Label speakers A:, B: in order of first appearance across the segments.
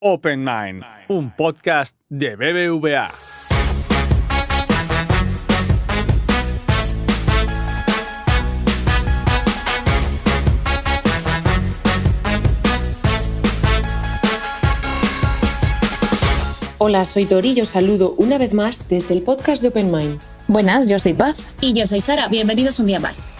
A: Open Mind, un podcast de BBVA.
B: Hola, soy Dori y os saludo una vez más desde el podcast de Open Mind.
C: Buenas, yo soy Paz.
D: Y yo soy Sara. Bienvenidos un día más.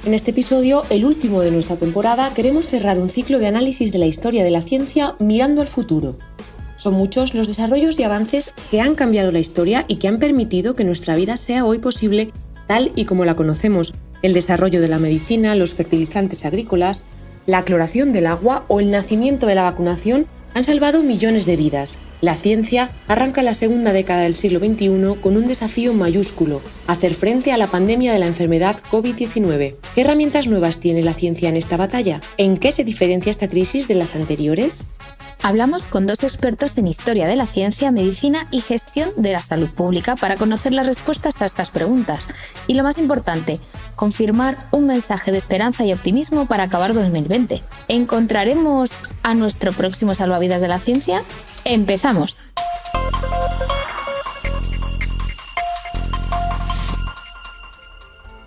B: En este episodio, el último de nuestra temporada, queremos cerrar un ciclo de análisis de la historia de la ciencia mirando al futuro. Son muchos los desarrollos y avances que han cambiado la historia y que han permitido que nuestra vida sea hoy posible tal y como la conocemos. El desarrollo de la medicina, los fertilizantes agrícolas, la cloración del agua o el nacimiento de la vacunación han salvado millones de vidas. La ciencia arranca la segunda década del siglo XXI con un desafío mayúsculo: hacer frente a la pandemia de la enfermedad COVID-19. ¿Qué herramientas nuevas tiene la ciencia en esta batalla? ¿En qué se diferencia esta crisis de las anteriores?
C: Hablamos con dos expertos en historia de la ciencia, medicina y gestión de la salud pública para conocer las respuestas a estas preguntas. Y lo más importante, confirmar un mensaje de esperanza y optimismo para acabar 2020. ¿Encontraremos a nuestro próximo salvavidas de la ciencia? ¡Empezamos!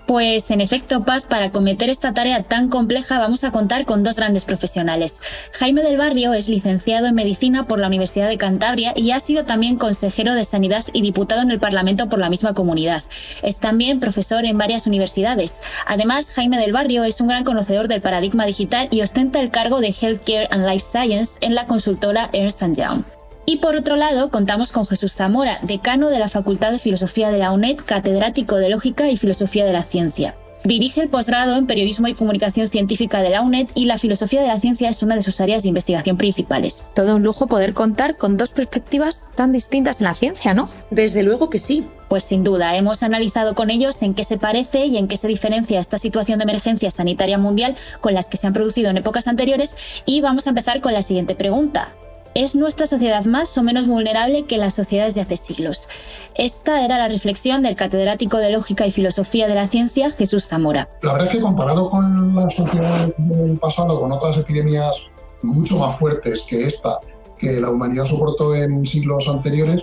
D: Pues en efecto, Paz, para acometer esta tarea tan compleja vamos a contar con dos grandes profesionales. Jaime del Barrio es licenciado en Medicina por la Universidad de Cantabria y ha sido también consejero de Sanidad y diputado en el Parlamento por la misma comunidad. Es también profesor en varias universidades. Además, Jaime del Barrio es un gran conocedor del paradigma digital y ostenta el cargo de Healthcare and Life Science en la consultora Ernst & Young. Y por otro lado, contamos con Jesús Zamora, decano de la Facultad de Filosofía de la UNED, catedrático de Lógica y Filosofía de la Ciencia. Dirige el posgrado en Periodismo y Comunicación Científica de la UNED y la filosofía de la ciencia es una de sus áreas de investigación principales.
C: Todo un lujo poder contar con dos perspectivas tan distintas en la ciencia, ¿no?
B: Desde luego que sí.
D: Pues sin duda, hemos analizado con ellos en qué se parece y en qué se diferencia esta situación de emergencia sanitaria mundial con las que se han producido en épocas anteriores y vamos a empezar con la siguiente pregunta. ¿Es nuestra sociedad más o menos vulnerable que las sociedades de hace siglos? Esta era la reflexión del catedrático de Lógica y Filosofía de la Ciencia, Jesús Zamora.
E: La verdad es que comparado con la sociedad del pasado, con otras epidemias mucho más fuertes que esta, que la humanidad soportó en siglos anteriores,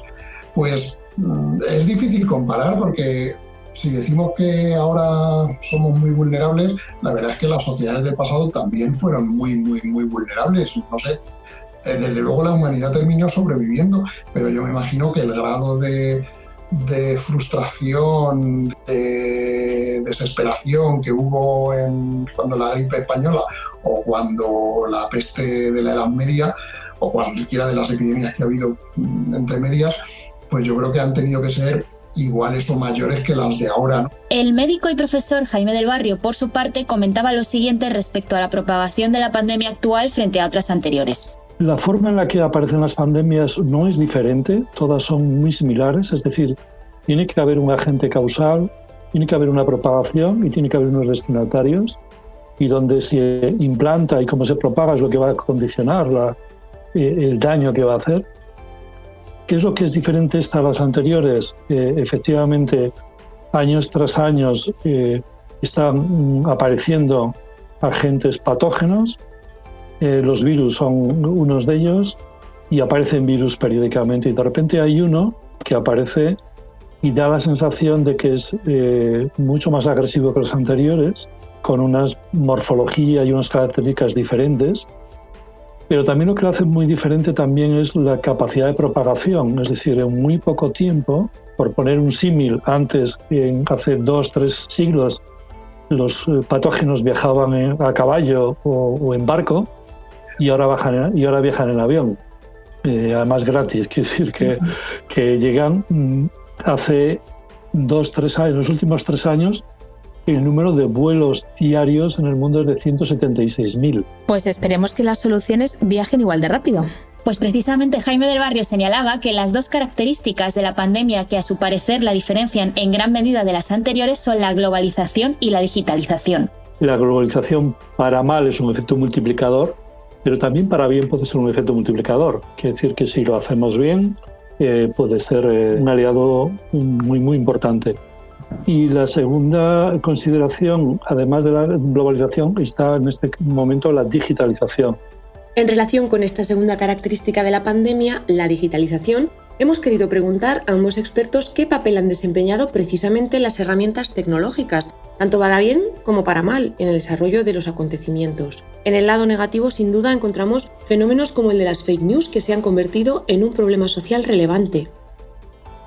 E: pues es difícil comparar porque si decimos que ahora somos muy vulnerables, la verdad es que las sociedades del pasado también fueron muy vulnerables. No sé. Desde luego la humanidad terminó sobreviviendo, pero yo me imagino que el grado de frustración, de desesperación que hubo cuando la gripe española o cuando la peste de la Edad Media o cualquiera de las epidemias que ha habido entre medias, pues yo creo que han tenido que ser iguales o mayores que las de ahora, ¿no?
D: El médico y profesor Jaime del Barrio, por su parte, comentaba lo siguiente respecto a la propagación de la pandemia actual frente a otras anteriores.
F: La forma en la que aparecen las pandemias no es diferente, todas son muy similares, es decir, tiene que haber un agente causal, tiene que haber una propagación y tiene que haber unos destinatarios, y donde se implanta y cómo se propaga es lo que va a condicionar el daño que va a hacer. ¿Qué es lo que es diferente a las anteriores? Efectivamente, años tras años están apareciendo agentes patógenos. Los virus son unos de ellos y aparecen virus periódicamente y de repente hay uno que aparece y da la sensación de que es mucho más agresivo que los anteriores, con una morfología y unas características diferentes, pero también lo que lo hace muy diferente también es la capacidad de propagación, es decir, en muy poco tiempo, por poner un símil, antes, hace 2-3 siglos, los patógenos viajaban a caballo o en barco, y ahora viajan en avión, además gratis, quiere decir que llegan hace 2-3 años, los últimos 3 años, el número de vuelos diarios en el mundo es de 176.000.
C: Pues esperemos que las soluciones viajen igual de rápido.
D: Pues precisamente Jaime del Barrio señalaba que las dos características de la pandemia que a su parecer la diferencian en gran medida de las anteriores son la globalización y la digitalización.
F: La globalización para mal es un efecto multiplicador, pero también para bien puede ser un efecto multiplicador. Quiere decir que si lo hacemos bien, puede ser un aliado muy importante. Y la segunda consideración, además de la globalización, está en este momento la digitalización.
B: En relación con esta segunda característica de la pandemia, la digitalización, hemos querido preguntar a ambos expertos qué papel han desempeñado precisamente las herramientas tecnológicas, tanto para bien como para mal, en el desarrollo de los acontecimientos. En el lado negativo, sin duda, encontramos fenómenos como el de las fake news, que se han convertido en un problema social relevante.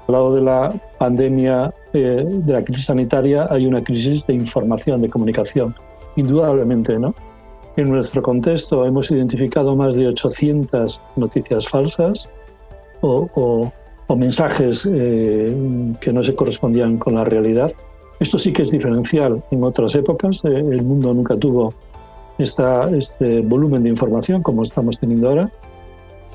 F: Al lado de la pandemia, de la crisis sanitaria, hay una crisis de información, de comunicación, indudablemente, ¿no? En nuestro contexto hemos identificado más de 800 noticias falsas o mensajes que no se correspondían con la realidad. Esto sí que es diferencial. En otras épocas el mundo nunca tuvo este volumen de información como estamos teniendo ahora,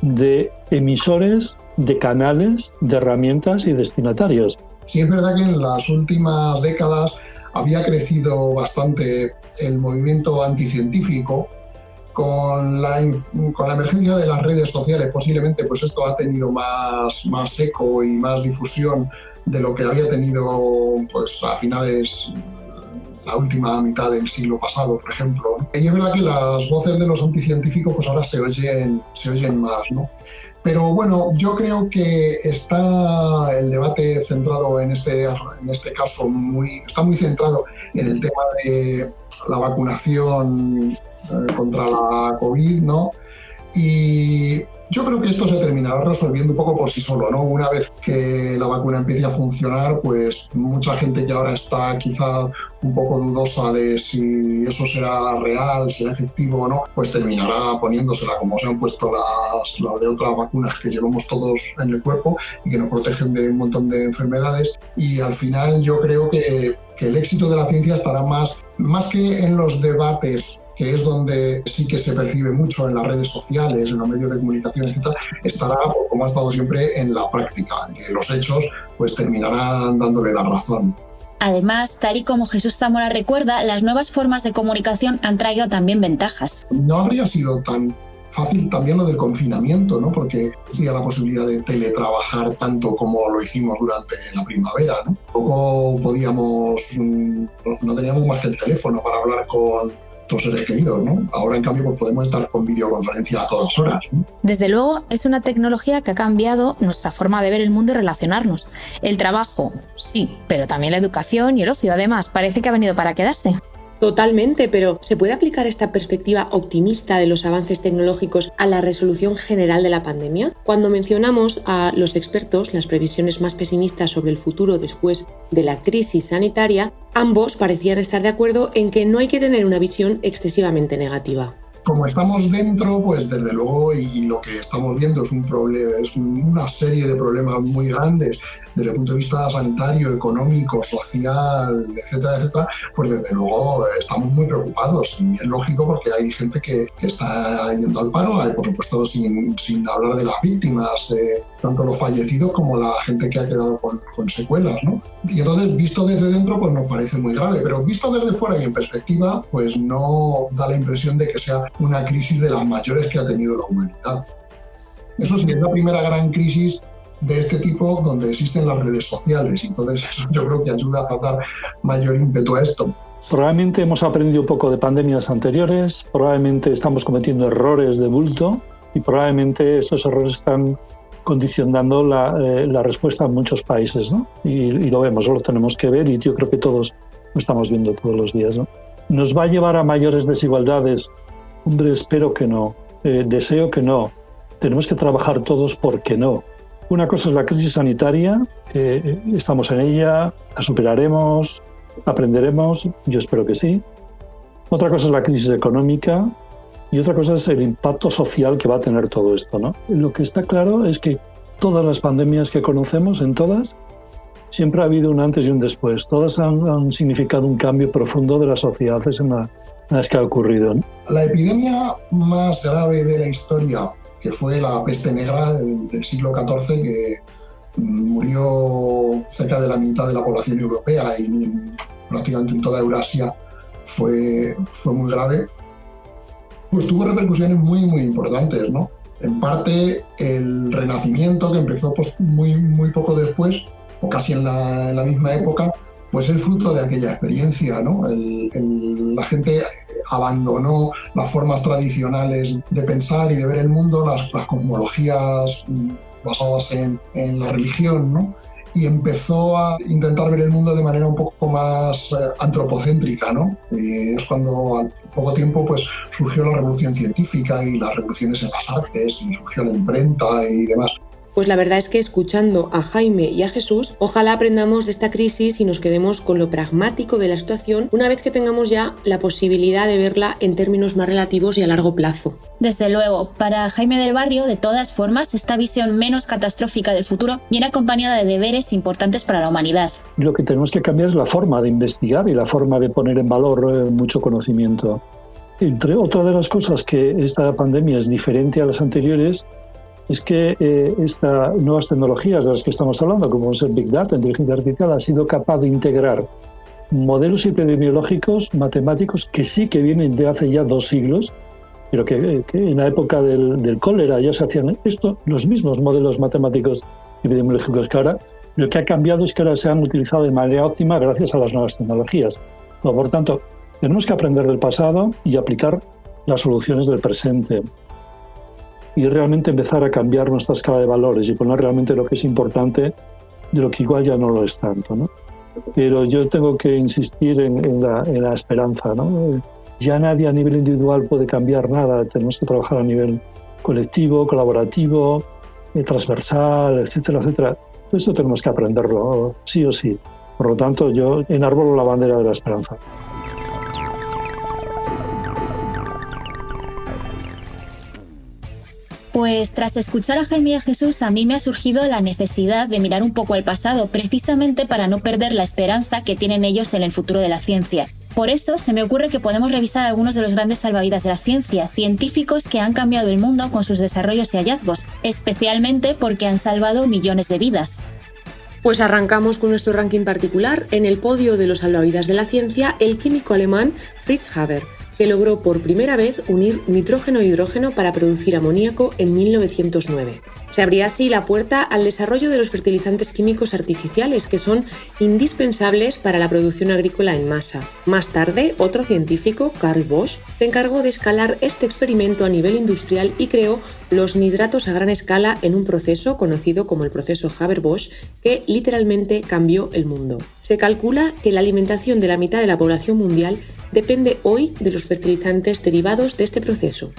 F: de emisores, de canales, de herramientas y destinatarios.
E: Sí, es verdad que en las últimas décadas había crecido bastante el movimiento anticientífico. Con la emergencia de las redes sociales, posiblemente pues esto ha tenido más eco y más difusión de lo que había tenido pues a finales, la última mitad del siglo pasado, por ejemplo. Y es verdad que las voces de los anticientíficos pues ahora se oyen más, ¿no? Pero bueno, yo creo que está el debate centrado en este caso está muy centrado en el tema de la vacunación contra la COVID, ¿no? Y yo creo que esto se terminará resolviendo un poco por sí solo, ¿no? Una vez que la vacuna empiece a funcionar, pues mucha gente que ahora está quizá un poco dudosa de si eso será real, será efectivo o no, pues terminará poniéndosela como se han puesto las de otras vacunas que llevamos todos en el cuerpo y que nos protegen de un montón de enfermedades. Y al final yo creo que el éxito de la ciencia estará más que en los debates, que es donde sí que se percibe mucho en las redes sociales, en los medios de comunicación, etc., estará, como ha estado siempre, en la práctica, en que los hechos pues terminarán dándole la razón.
D: Además, tal y como Jesús Zamora recuerda, las nuevas formas de comunicación han traído también ventajas.
E: No habría sido tan fácil también lo del confinamiento, ¿no? Porque había la posibilidad de teletrabajar tanto como lo hicimos durante la primavera, ¿no? Poco no teníamos más que el teléfono para hablar con nuestros seres queridos, ¿no? Ahora, en cambio, pues podemos estar con videoconferencia a todas horas, ¿no?
C: Desde luego, es una tecnología que ha cambiado nuestra forma de ver el mundo y relacionarnos. El trabajo, sí, pero también la educación y el ocio, además, parece que ha venido para quedarse.
B: Totalmente, pero ¿se puede aplicar esta perspectiva optimista de los avances tecnológicos a la resolución general de la pandemia? Cuando mencionamos a los expertos las previsiones más pesimistas sobre el futuro después de la crisis sanitaria, ambos parecían estar de acuerdo en que no hay que tener una visión excesivamente negativa.
E: Como estamos dentro, pues desde luego, y lo que estamos viendo es una serie de problemas muy grandes desde el punto de vista sanitario, económico, social, etcétera, etcétera, pues desde luego estamos muy preocupados y es lógico porque hay gente que está yendo al paro, hay por supuesto sin hablar de las víctimas, tanto los fallecidos como la gente que ha quedado con secuelas, ¿no? Y entonces, visto desde dentro, pues nos parece muy grave, pero visto desde fuera y en perspectiva, pues no da la impresión de que sea una crisis de las mayores que ha tenido la humanidad. Eso sí, es la primera gran crisis de este tipo donde existen las redes sociales, y entonces eso yo creo que ayuda a dar mayor ímpetu a esto.
F: Probablemente hemos aprendido un poco de pandemias anteriores, probablemente estamos cometiendo errores de bulto y probablemente estos errores están condicionando la respuesta en muchos países, ¿no? Y lo vemos, lo tenemos que ver y yo creo que todos lo estamos viendo todos los días, ¿no? ¿Nos va a llevar a mayores desigualdades? Hombre, espero que no, deseo que no. Tenemos que trabajar todos porque no. Una cosa es la crisis sanitaria, estamos en ella, la superaremos, aprenderemos, yo espero que sí. Otra cosa es la crisis económica y otra cosa es el impacto social que va a tener todo esto, ¿no? Lo que está claro es que todas las pandemias que conocemos, en todas, siempre ha habido un antes y un después. Todas han significado un cambio profundo de las sociedades en las que ha ocurrido, ¿no?
E: La epidemia más grave de la historia, que fue la peste negra del siglo XIV, que murió cerca de la mitad de la población europea y prácticamente en toda Eurasia, fue muy grave, pues tuvo repercusiones muy, muy importantes, ¿no? En parte, el Renacimiento, que empezó pues, muy poco después, o casi en la misma época, pues es fruto de aquella experiencia, ¿no? La gente abandonó las formas tradicionales de pensar y de ver el mundo, las cosmologías basadas en la religión, ¿no? Y empezó a intentar ver el mundo de manera un poco más antropocéntrica, ¿no? Es cuando al poco tiempo pues, surgió la revolución científica y las revoluciones en las artes, y surgió la imprenta y demás.
B: Pues la verdad es que escuchando a Jaime y a Jesús, ojalá aprendamos de esta crisis y nos quedemos con lo pragmático de la situación una vez que tengamos ya la posibilidad de verla en términos más relativos y a largo plazo.
D: Desde luego, para Jaime del Barrio, de todas formas, esta visión menos catastrófica del futuro viene acompañada de deberes importantes para la humanidad.
F: Lo que tenemos que cambiar es la forma de investigar y la forma de poner en valor mucho conocimiento. Entre otras de las cosas que esta pandemia es diferente a las anteriores, es que estas nuevas tecnologías de las que estamos hablando, como es el Big Data, inteligencia artificial, ha sido capaz de integrar modelos epidemiológicos, matemáticos, que sí que vienen de hace ya 2 siglos, pero que en la época del cólera ya se hacían los mismos modelos matemáticos epidemiológicos que ahora. Lo que ha cambiado es que ahora se han utilizado de manera óptima gracias a las nuevas tecnologías. Por tanto, tenemos que aprender del pasado y aplicar las soluciones del presente. Y realmente empezar a cambiar nuestra escala de valores y poner realmente lo que es importante de lo que igual ya no lo es tanto, ¿no? Pero yo tengo que insistir en la esperanza, ¿no? Ya nadie a nivel individual puede cambiar nada, tenemos que trabajar a nivel colectivo, colaborativo, transversal, etcétera, etcétera. Eso tenemos que aprenderlo, sí o sí. Por lo tanto, yo enarbolo la bandera de la esperanza.
D: Pues tras escuchar a Jaime y a Jesús, a mí me ha surgido la necesidad de mirar un poco al pasado, precisamente para no perder la esperanza que tienen ellos en el futuro de la ciencia. Por eso se me ocurre que podemos revisar algunos de los grandes salvavidas de la ciencia, científicos que han cambiado el mundo con sus desarrollos y hallazgos, especialmente porque han salvado millones de vidas.
B: Pues arrancamos con nuestro ranking particular. En el podio de los salvavidas de la ciencia, el químico alemán Fritz Haber, que logró por primera vez unir nitrógeno e hidrógeno para producir amoníaco en 1909. Se abría así la puerta al desarrollo de los fertilizantes químicos artificiales, que son indispensables para la producción agrícola en masa. Más tarde, otro científico, Carl Bosch, se encargó de escalar este experimento a nivel industrial y creó los nitratos a gran escala en un proceso conocido como el proceso Haber-Bosch, que literalmente cambió el mundo. Se calcula que la alimentación de la mitad de la población mundial depende hoy de los fertilizantes derivados de este proceso.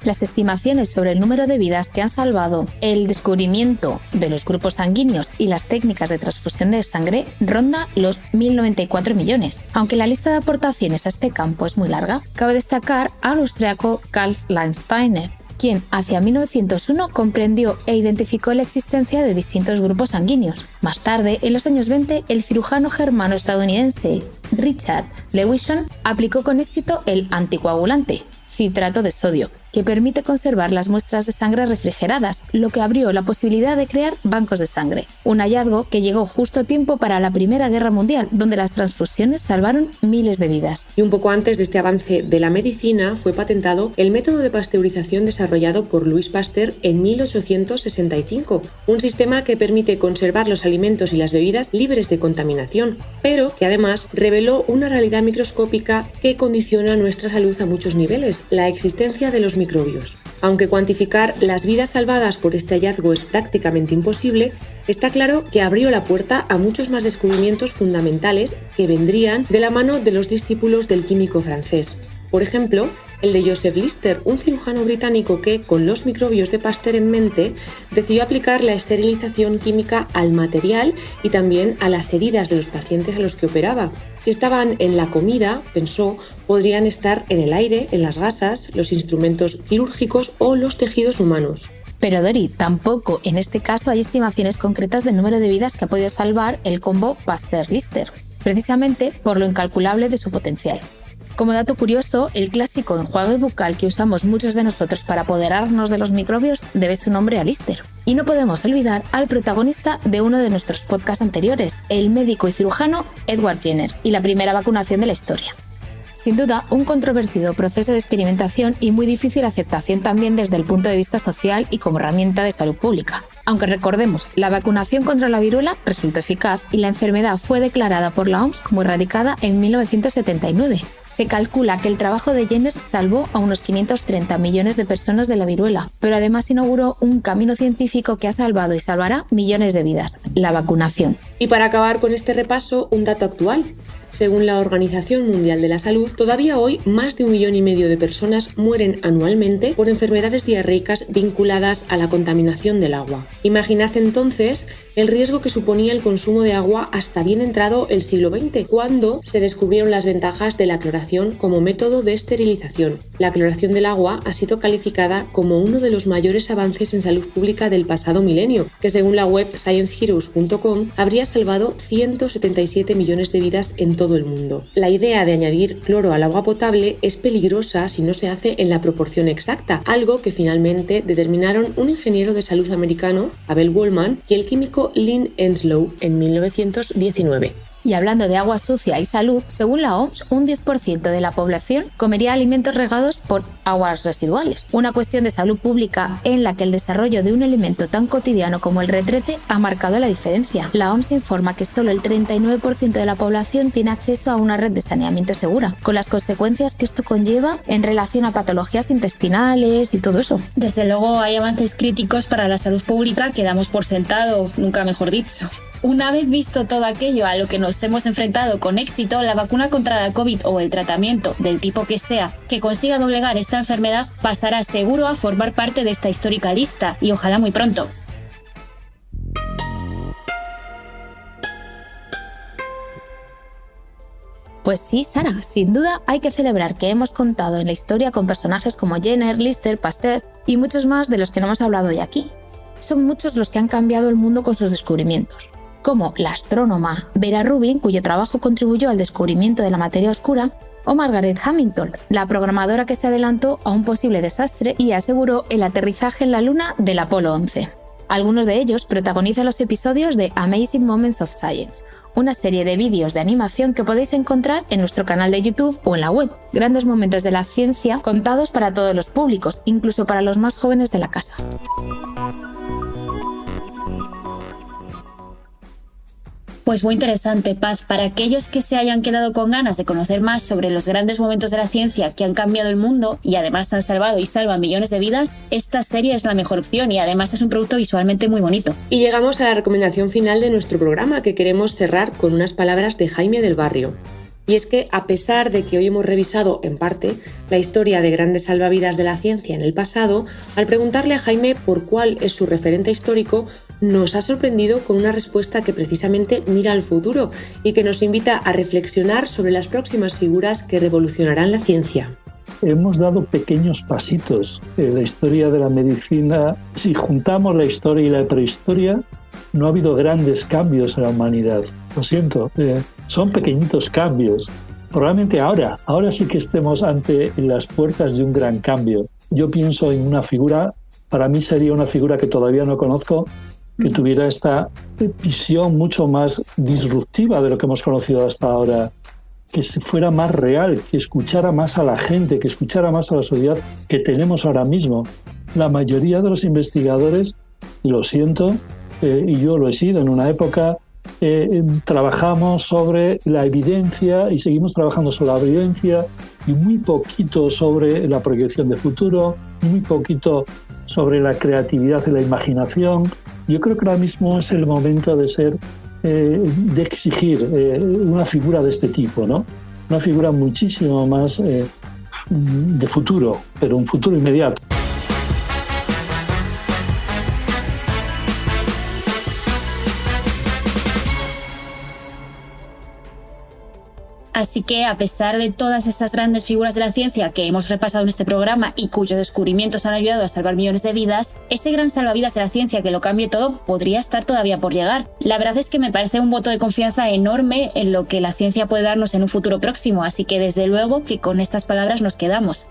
C: Las estimaciones sobre el número de vidas que han salvado, el descubrimiento de los grupos sanguíneos y las técnicas de transfusión de sangre ronda los 1.094 millones. Aunque la lista de aportaciones a este campo es muy larga, cabe destacar al austriaco Karl Landsteiner, quien hacia 1901 comprendió e identificó la existencia de distintos grupos sanguíneos. Más tarde, en los años 20, el cirujano germano-estadounidense Richard Lewisham aplicó con éxito el anticoagulante, citrato de sodio, que permite conservar las muestras de sangre refrigeradas, lo que abrió la posibilidad de crear bancos de sangre. Un hallazgo que llegó justo a tiempo para la Primera Guerra Mundial, donde las transfusiones salvaron miles de vidas.
B: Y un poco antes de este avance de la medicina, fue patentado el método de pasteurización desarrollado por Louis Pasteur en 1865, un sistema que permite conservar los alimentos y las bebidas libres de contaminación, pero que además reveló una realidad microscópica que condiciona nuestra salud a muchos niveles, la existencia de los microbios. Aunque cuantificar las vidas salvadas por este hallazgo es prácticamente imposible, está claro que abrió la puerta a muchos más descubrimientos fundamentales que vendrían de la mano de los discípulos del químico francés. Por ejemplo, el de Joseph Lister, un cirujano británico que, con los microbios de Pasteur en mente, decidió aplicar la esterilización química al material y también a las heridas de los pacientes a los que operaba. Si estaban en la comida, pensó, podrían estar en el aire, en las gasas, los instrumentos quirúrgicos o los tejidos humanos.
C: Pero Dori, tampoco en este caso hay estimaciones concretas del número de vidas que ha podido salvar el combo Pasteur-Lister, precisamente por lo incalculable de su potencial. Como dato curioso, el clásico enjuague bucal que usamos muchos de nosotros para apoderarnos de los microbios debe su nombre a Lister. Y no podemos olvidar al protagonista de uno de nuestros podcasts anteriores, el médico y cirujano Edward Jenner, y la primera vacunación de la historia. Sin duda, un controvertido proceso de experimentación y muy difícil aceptación también desde el punto de vista social y como herramienta de salud pública. Aunque recordemos, la vacunación contra la viruela resultó eficaz y la enfermedad fue declarada por la OMS como erradicada en 1979. Se calcula que el trabajo de Jenner salvó a unos 530 millones de personas de la viruela, pero además inauguró un camino científico que ha salvado y salvará millones de vidas: la vacunación.
B: Y para acabar con este repaso, un dato actual. Según la Organización Mundial de la Salud, todavía hoy más de 1,5 millones de personas mueren anualmente por enfermedades diarreicas vinculadas a la contaminación del agua. Imaginad entonces el riesgo que suponía el consumo de agua hasta bien entrado el siglo XX, cuando se descubrieron las ventajas de la cloración como método de esterilización. La cloración del agua ha sido calificada como uno de los mayores avances en salud pública del pasado milenio, que según la web scienceheroes.com habría salvado 177 millones de vidas en todo el mundo. La idea de añadir cloro al agua potable es peligrosa si no se hace en la proporción exacta, algo que finalmente determinaron un ingeniero de salud americano, Abel Wohlman, y el químico Lynn Enslow en 1919.
C: Y hablando de agua sucia y salud, según la OMS, un 10% de la población comería alimentos regados por aguas residuales. Una cuestión de salud pública en la que el desarrollo de un alimento tan cotidiano como el retrete ha marcado la diferencia. La OMS informa que solo el 39% de la población tiene acceso a una red de saneamiento segura, con las consecuencias que esto conlleva en relación a patologías intestinales y todo eso.
D: Desde luego hay avances críticos para la salud pública que damos por sentado, nunca mejor dicho. Una vez visto todo aquello a lo que nos hemos enfrentado con éxito, la vacuna contra la COVID o el tratamiento, del tipo que sea, que consiga doblegar esta enfermedad pasará seguro a formar parte de esta histórica lista, y ojalá muy pronto.
C: Pues sí, Sara, sin duda hay que celebrar que hemos contado en la historia con personajes como Jenner, Lister, Pasteur y muchos más de los que no hemos hablado hoy aquí. Son muchos los que han cambiado el mundo con sus descubrimientos, como la astrónoma Vera Rubin, cuyo trabajo contribuyó al descubrimiento de la materia oscura, o Margaret Hamilton, la programadora que se adelantó a un posible desastre y aseguró el aterrizaje en la Luna del Apolo 11. Algunos de ellos protagonizan los episodios de Amazing Moments of Science, una serie de vídeos de animación que podéis encontrar en nuestro canal de YouTube o en la web. Grandes momentos de la ciencia contados para todos los públicos, incluso para los más jóvenes de la casa.
D: Pues muy interesante, Paz. Para aquellos que se hayan quedado con ganas de conocer más sobre los grandes momentos de la ciencia que han cambiado el mundo y además han salvado y salvan millones de vidas, esta serie es la mejor opción y además es un producto visualmente muy bonito.
B: Y llegamos a la recomendación final de nuestro programa, que queremos cerrar con unas palabras de Jaime del Barrio. Y es que, a pesar de que hoy hemos revisado, en parte, la historia de grandes salvavidas de la ciencia en el pasado, al preguntarle a Jaime por cuál es su referente histórico, nos ha sorprendido con una respuesta que precisamente mira al futuro y que nos invita a reflexionar sobre las próximas figuras que revolucionarán la ciencia.
F: Hemos dado pequeños pasitos en la historia de la medicina. Si juntamos la historia y la prehistoria, no ha habido grandes cambios en la humanidad. Lo siento, son pequeñitos cambios. Probablemente ahora sí que estemos ante las puertas de un gran cambio. Yo pienso en una figura, para mí sería una figura que todavía no conozco, que tuviera esta visión mucho más disruptiva de lo que hemos conocido hasta ahora, que fuera más real, que escuchara más a la gente, que escuchara más a la sociedad que tenemos ahora mismo. La mayoría de los investigadores, lo siento, y yo lo he sido en una época, trabajamos sobre la evidencia y seguimos trabajando sobre la evidencia y muy poquito sobre la proyección de futuro, muy poquito sobre la creatividad y la imaginación. Yo creo que ahora mismo es el momento de exigir una figura de este tipo, ¿no? Una figura muchísimo más de futuro, pero un futuro inmediato.
D: Así que, a pesar de todas esas grandes figuras de la ciencia que hemos repasado en este programa y cuyos descubrimientos han ayudado a salvar millones de vidas, ese gran salvavidas de la ciencia que lo cambie todo podría estar todavía por llegar. La verdad es que me parece un voto de confianza enorme en lo que la ciencia puede darnos en un futuro próximo, así que desde luego que con estas palabras nos quedamos.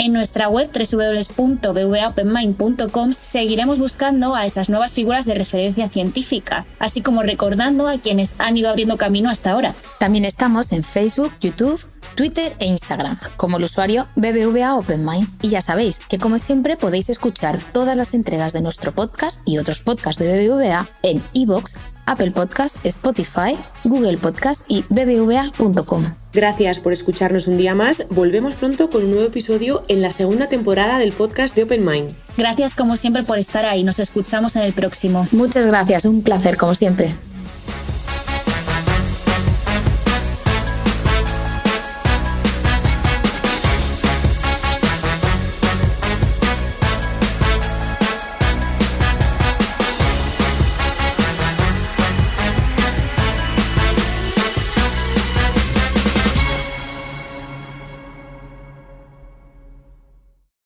D: En nuestra web www.bvaopenmind.com seguiremos buscando a esas nuevas figuras de referencia científica, así como recordando a quienes han ido abriendo camino hasta ahora.
C: También estamos en Facebook, YouTube, Twitter e Instagram, como el usuario BBVA OpenMind. Y ya sabéis que, como siempre, podéis escuchar todas las entregas de nuestro podcast y otros podcasts de BBVA en iVoox, Apple Podcast, Spotify, Google Podcast y bbva.com.
B: Gracias por escucharnos un día más. Volvemos pronto con un nuevo episodio en la segunda temporada del podcast de Open Mind.
D: Gracias como siempre por estar ahí. Nos escuchamos en el próximo.
C: Muchas gracias, un placer como siempre.